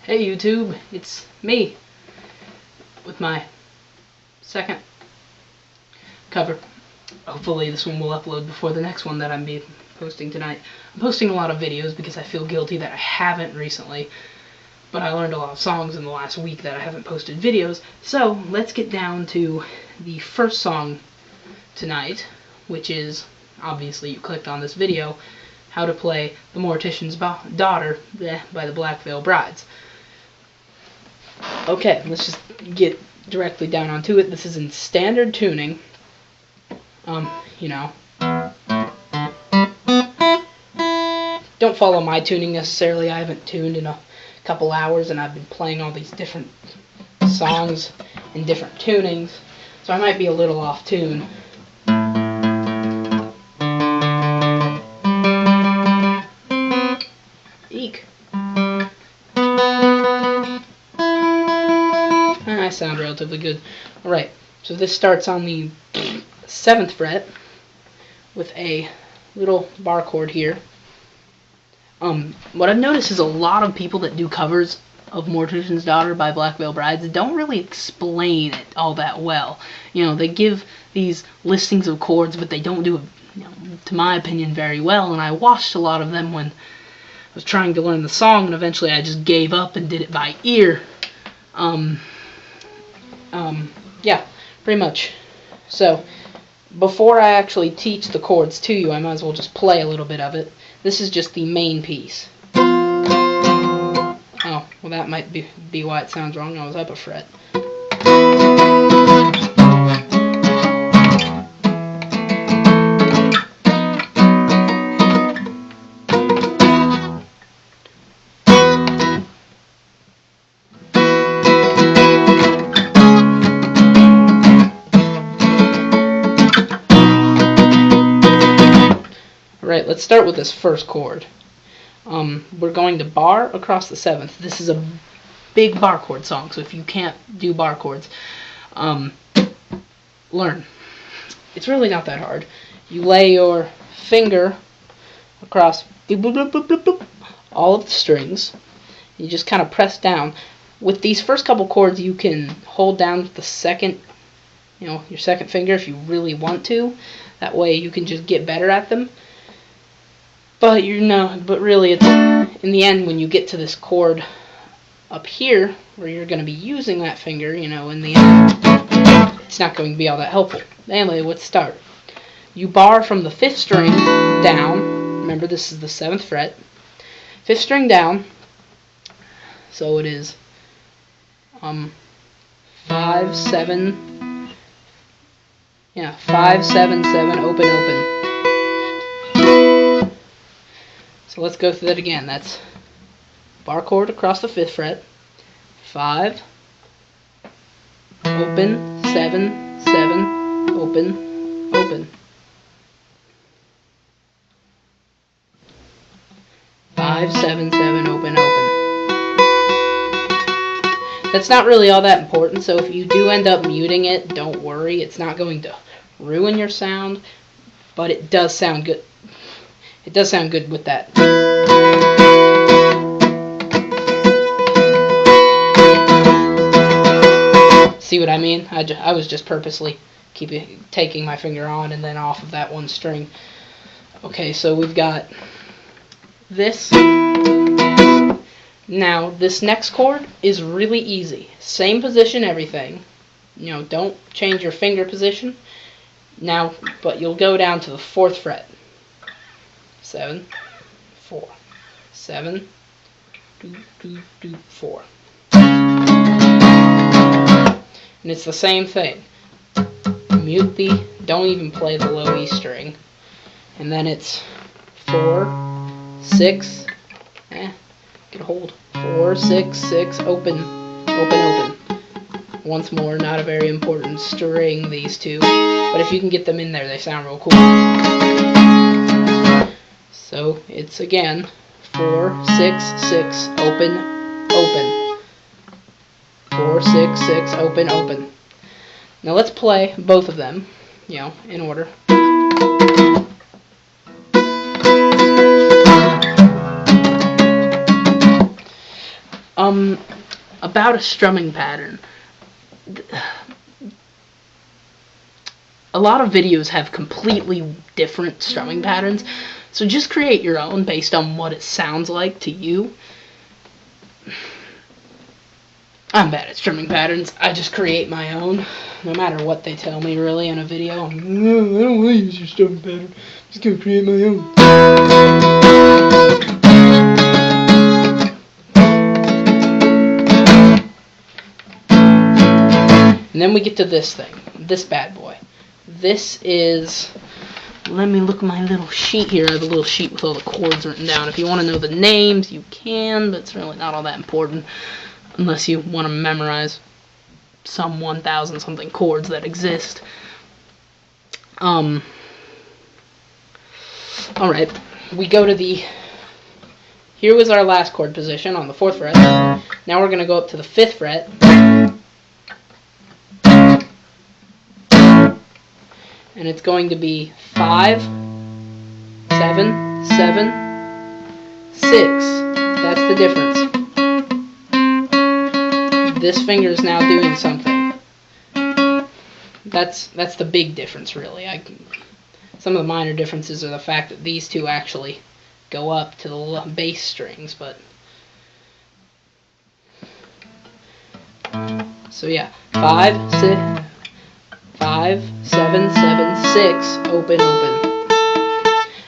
Hey YouTube, it's me with my second cover. Hopefully this one will upload before the next one that I'm posting tonight. I'm posting a lot of videos because I feel guilty that I haven't recently, but I learned a lot of songs in the last week that I haven't posted videos. So let's get down to the first song tonight, which is, obviously you clicked on this video, how to play The Mortician's Daughter by the Black Veil Brides. Okay, let's just get directly down onto it. This is in standard tuning. You know. Don't follow my tuning necessarily. I haven't tuned in a couple hours and I've been playing all these different songs in different tunings. So I might be a little off tune. Eek. I sound relatively good. Alright, so this starts on the 7th fret with a little bar chord here. What I've noticed is a lot of people that do covers of Mortician's Daughter by Black Veil Brides don't really explain it all that well. You know, they give these listings of chords, but they don't do it, you know, to my opinion, very well. And I watched a lot of them when I was trying to learn the song, and eventually I just gave up and did it by ear. Yeah, pretty much. So, before I actually teach the chords to you, I might as well just play a little bit of it. This is just the main piece. Oh, well that might be why it sounds wrong. I was up a fret. Right, let's start with this first chord. We're going to bar across the 7th. This is a big bar chord song, so if you can't do bar chords, learn. It's really not that hard. You lay your finger across all of the strings. You just kind of press down. With these first couple chords, you can hold down with the second, your second finger if you really want to. That way you can just get better at them. But really, it's in the end when you get to this chord up here where you're going to be using that finger, in the end, it's not going to be all that helpful. Anyway, let's start. You bar from the 5th string down. Remember, this is the 7th fret. 5th string down. So it is 5, 7, 5, 7, 7, open, open. So let's go through that again. That's bar chord across the 5th fret, 5, open, 7, 7, open, open. 5, 7, 7, open, open. That's not really all that important, so if you do end up muting it, don't worry. It's not going to ruin your sound, but it does sound good. It does sound good with that. See what I mean? I was just purposely taking my finger on and then off of that one string. Okay, so we've got this. Now, this next chord is really easy. Same position, everything. Don't change your finger position. Now, but you'll go down to the 4th fret. 7, 4, 7, 2, 2, 2, 4. And it's the same thing. Mute the, don't even play the low E string. And then it's 4, 6, get a hold. 4, 6, 6, open, open, open. Once more, not a very important string, these two. But if you can get them in there, they sound real cool. So it's again 4, 6, 6, open, open. 4, 6, 6, open, open. Now let's play both of them, in order. About a strumming pattern. A lot of videos have completely different strumming patterns, so just create your own based on what it sounds like to you. I'm bad at strumming patterns. I just create my own, no matter what they tell me really in a video. No, I don't want to use your strumming pattern. I'm just going to create my own. And then we get to this thing, this bad boy. This is, let me look at my little sheet here. I have a little sheet with all the chords written down. If you want to know the names, you can, but it's really not all that important unless you want to memorize some 1,000 something chords that exist. Alright, we go to the, here was our last chord position on the 4th fret. Now we're going to go up to the 5th fret. And it's going to be 5, 7, 7, 6. That's the difference. This finger is now doing something. That's the big difference, really. Some of the minor differences are the fact that these two actually go up to the bass strings, but so yeah, 5, 6. 5, 7, 7, 6, open, open.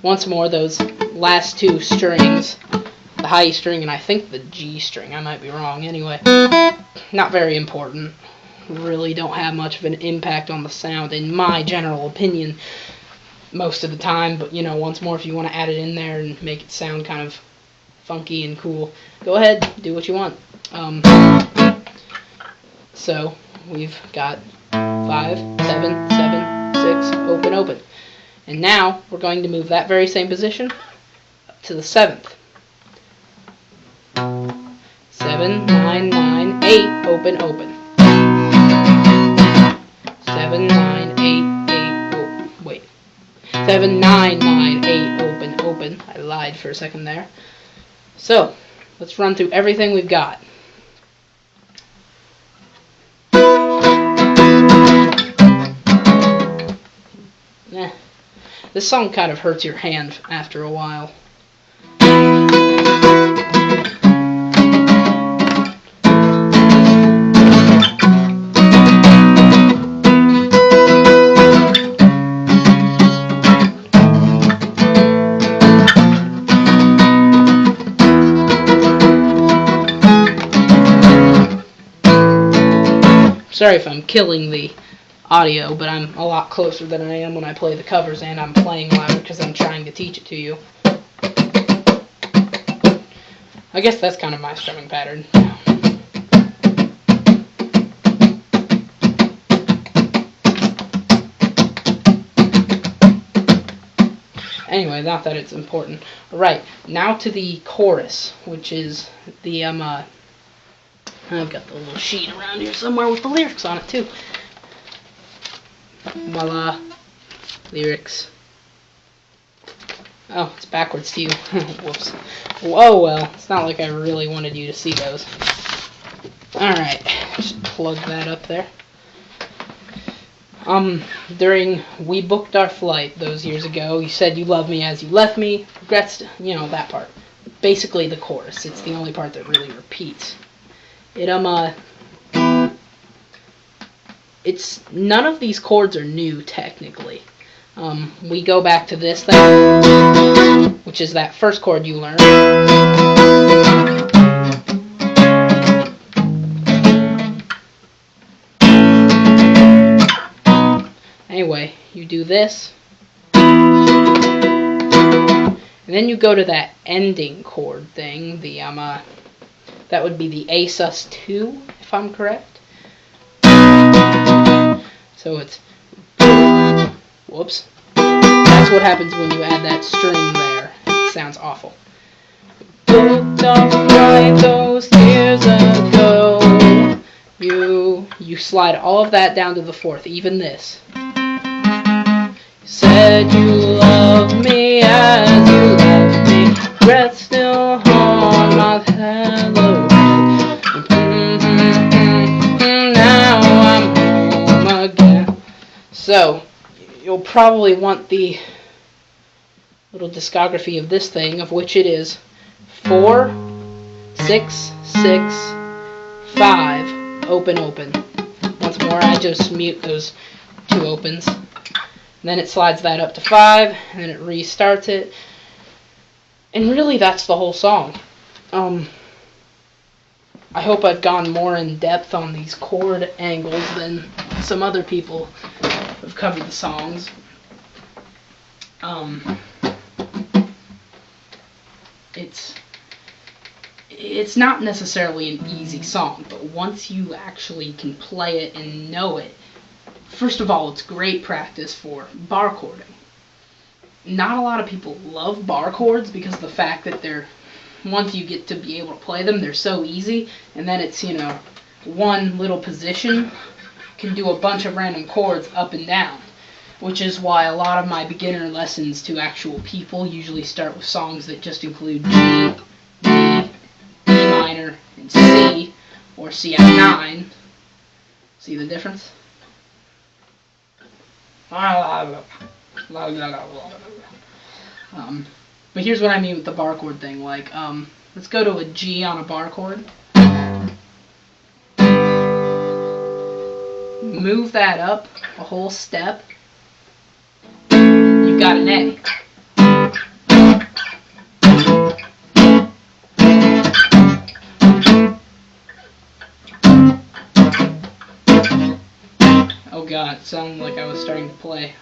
Once more, those last two strings, the high E string and I think the G string, I might be wrong anyway, not very important. Really don't have much of an impact on the sound in my general opinion most of the time, but you know, once more, if you want to add it in there and make it sound kind of funky and cool, go ahead, do what you want. So, we've got 5, 7, 7, 6, open, open. And now we're going to move that very same position up to the 7th. 7, 9, 9, 8, open, open. 7, 9, 8, 8, open. Wait. 7, 9, 9, 8, open, open. I lied for a second there. So, let's run through everything we've got. This song kind of hurts your hand after a while. Sorry if I'm killing the audio, but I'm a lot closer than I am when I play the covers, and I'm playing louder because I'm trying to teach it to you. I guess that's kind of my strumming pattern. Anyway, not that it's important. Alright, now to the chorus, which is the, I've got the little sheet around here somewhere with the lyrics on it too. Voila. Lyrics. Oh, it's backwards to you. Whoops. Oh well, it's not like I really wanted you to see those. Alright, just plug that up there. During We Booked Our Flight those years ago, you said you love me as you left me. Regrets, you know, that part. Basically the chorus. It's the only part that really repeats. It's none of these chords are new technically. We go back to this thing, which is that first chord you learned. Anyway, you do this, and then you go to that ending chord thing. The that would be the A sus2, if I'm correct. So it's, whoops, that's what happens when you add that string there. It sounds awful. Booked our flight those years ago. You slide all of that down to the 4th, even this. You said you loved me as you left me. Breath still haunt my hello. So, you'll probably want the little discography of this thing, of which it is 4, 6, 6, 5, open, open. Once more, I just mute those 2 opens. And then it slides that up to 5, and then it restarts it. And really, that's the whole song. I hope I've gone more in depth on these chord angles than some other people who've covered the songs. It's not necessarily an easy song, but once you actually can play it and know it, first of all, it's great practice for bar chording. Not a lot of people love bar chords because of the fact that they're, once you get to be able to play them, they're so easy, and then it's, one little position can do a bunch of random chords up and down, which is why a lot of my beginner lessons to actual people usually start with songs that just include G, D, E minor, and C, or C at 9. See the difference? But here's what I mean with the bar chord thing. Like, let's go to a G on a bar chord. Move that up a whole step. You've got an A. Oh God, it sounded like I was starting to play.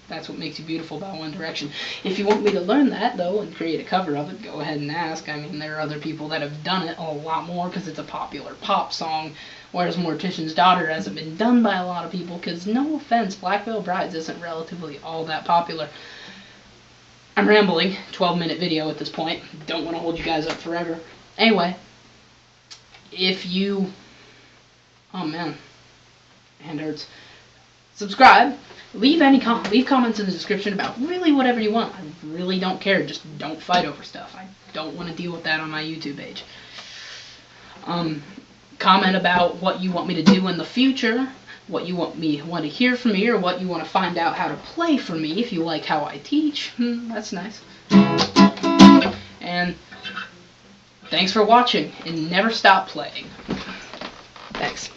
That's what makes you beautiful about One Direction. If you want me to learn that, though, and create a cover of it, go ahead and ask. I mean, there are other people that have done it a lot more because it's a popular pop song, whereas Mortician's Daughter hasn't been done by a lot of people because, no offense, Black Veil Brides isn't relatively all that popular. I'm rambling. 12-minute video at this point. Don't want to hold you guys up forever. Anyway, if you... Oh, man. Hand hurts. Subscribe. Leave comments in the description about really whatever you want. I really don't care. Just don't fight over stuff. I don't want to deal with that on my YouTube page. Comment about what you want me to do in the future, what you want to hear from me, or what you want to find out how to play for me if you like how I teach. That's nice. And thanks for watching, and never stop playing. Thanks.